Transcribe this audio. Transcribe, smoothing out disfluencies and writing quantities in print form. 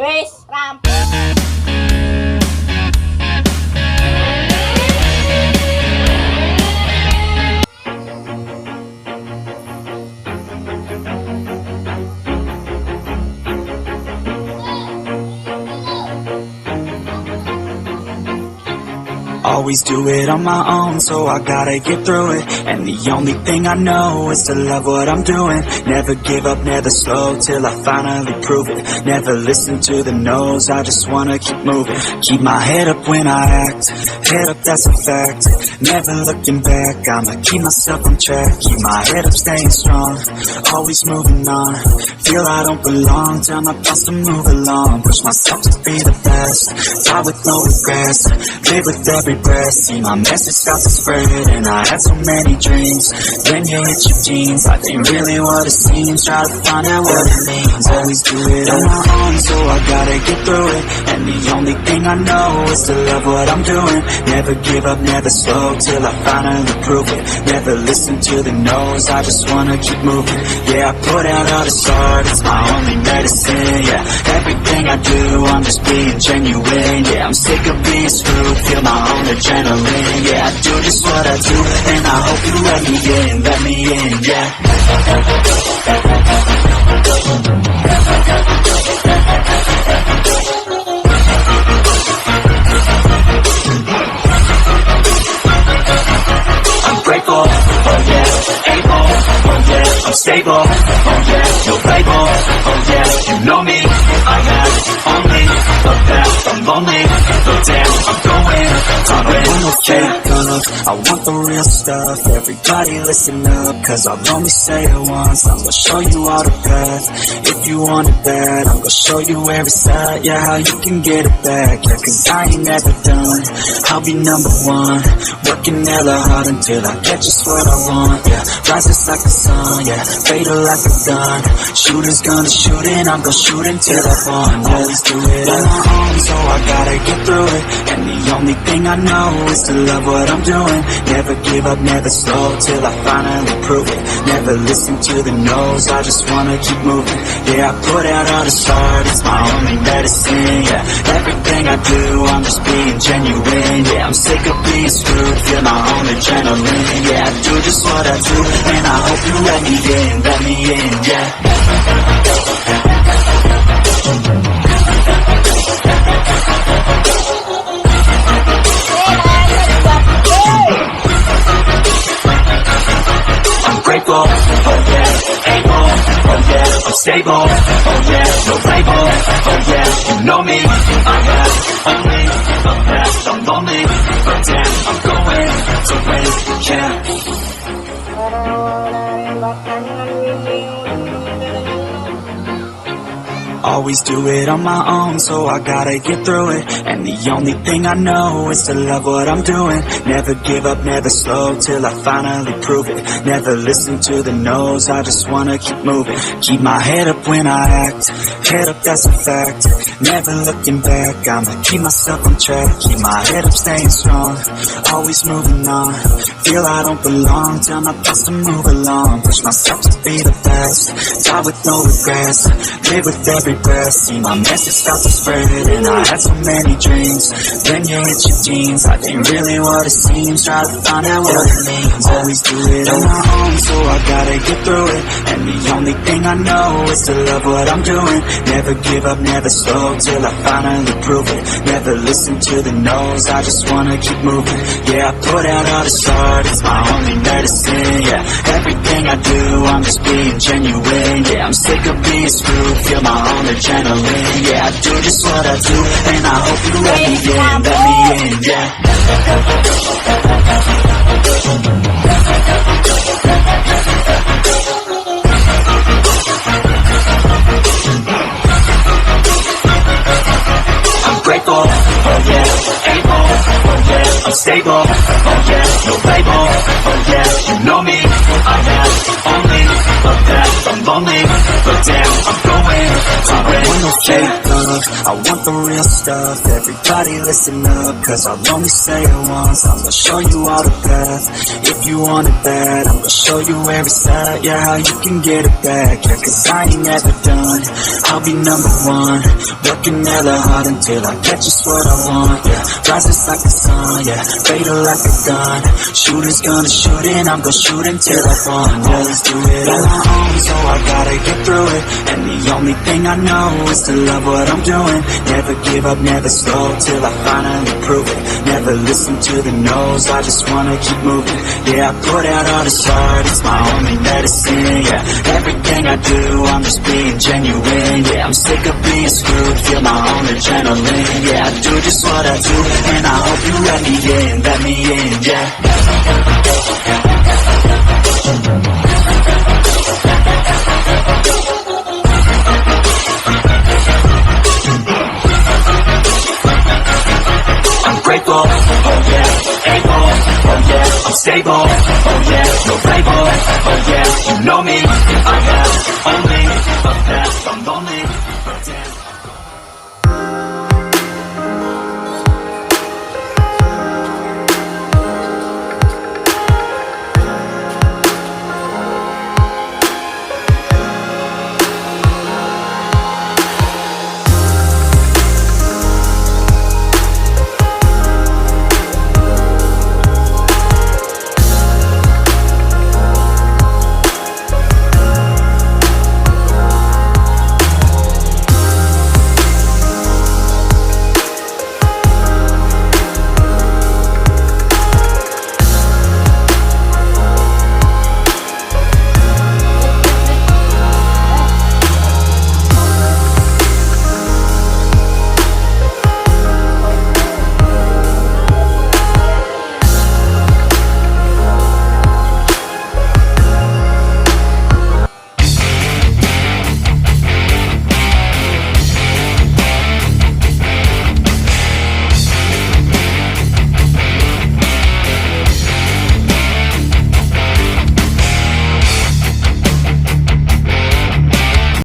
Wis rampung. Always do it on my own, so I gotta get through it. And the only thing I know is to love what I'm doing. Never give up, never slow, till I finally prove it. Never listen to the no's, I just wanna keep moving. Keep my head up when I act, head up, that's a fact. Never looking back, I'ma keep myself on track. Keep my head up, staying strong, always moving on. Feel I don't belong, tell my thoughts to move along. Push myself to be the best, die with no regrets. Live with every breath, see my message start to spread. And I had so many dreams, when you hit your teens, life ain't really what it seems. Try to find out what it means. Always do it on my own, so I gotta get through it. And the only thing I know is to love what I'm doing. Never give up, never slow, till I finally prove it. Never listen to the no's, I just wanna keep moving. Yeah, I put out all the start, it's my only medicine. Yeah, everything I do, I'm just being genuine. Yeah, I'm sick of being screwed, feel my own adrenaline. Yeah, I do just what I do, and I hope you let me in, yeah. I'm grateful, oh yeah, able, oh yeah, I'm stable, oh yeah, no label, oh yeah, you know me, I have only the best. I'm lonely, but damn, I'm going, no fake love, I want the real stuff. Everybody listen up, cause I'll only say it once. I'm gonna show you all the path, if you want it bad. I'm gonna show you every side, yeah, how you can get it back. Yeah, cause I ain't never done, I'll be number one. Working hella hard until I get just what I want. Yeah, rises like the sun, yeah, fatal like a gun. Shooters gonna shoot and I'm gonna shoot until I fall. Always do it on my own, so I gotta get through it. And the only thing I know is to love what I'm doing. Never give up, never slow, till I finally prove it. Never listen to the no's, I just wanna keep moving. Yeah, I put out all the start, it's my only medicine. Yeah, everything I do, I'm just being genuine. Yeah, I'm sick of being screwed, feel my own adrenaline. Yeah, I do just what I do, and I hope you let me in, yeah. Grateful, oh yeah, able, oh yeah, I'm stable, oh yeah, no label, oh yeah, you know me, I have only the best. I'm lonely, but damn, I'm going to win, yeah. Always do it on my own, so I gotta get through it. And the only thing I know is to love what I'm doing. Never give up, never slow, till I finally prove it. Never listen to the no's, I just wanna keep moving. Keep my head up when I act, head up, that's a fact. Never looking back, I'ma keep myself on track. Keep my head up, staying strong, always moving on. Feel I don't belong, tell my thoughts to move along. Push myself to be the best, die with no regrets. Live with every breath, see my message start to spread. And I had so many dreams, when you hit your teens, life ain't really what it seems. Try to find out what it means. Always do it on my own, so I gotta get through it. And the only thing I know is to love what I'm doing. Never give up, never slow, till I finally prove it. Never listen to the no's, I just wanna keep moving. Yeah, I put out all the start, it's my only medicine. Yeah, everything I do, I'm just being genuine. Yeah, I'm sick of being screwed, feel my own adrenaline. Yeah, I do just what I do, and I hope you let me in, yeah. I'm grateful, oh yeah, able, oh yeah, I'm stable, oh yeah, no label, oh yeah, you know me, I have only the best. I'm lonely, but damn, I'm going to win. I want no fake love, I want the real stuff. Everybody listen up, cause I'll only say it once. I'm gonna show you all the path, if you want it bad. I'm gonna show you where it's at, yeah, how you can get it back. Yeah, cause I ain't never done, I'll be number one. Working hella hard until I get just what I want, yeah. Rises like the sun, yeah, fatal like a gun. Shooter's gonna shoot and I'm gonna shoot until I won. Yeah, let's do it on my own, so I gotta get through it. And the only thing I know is to love what I'm doing. Never give up, never slow, till I finally prove it. Never listen to the no's, I just wanna keep moving. Yeah, I put out all this art, it's my only medicine. Yeah, everything I do, I'm just being genuine. Yeah, I'm sick of being screwed, feel my own adrenaline. Yeah, I do just what I do, and I hope you let me in, yeah. I'm grateful, oh yeah, able, oh yeah, I'm stable, oh yeah, no label,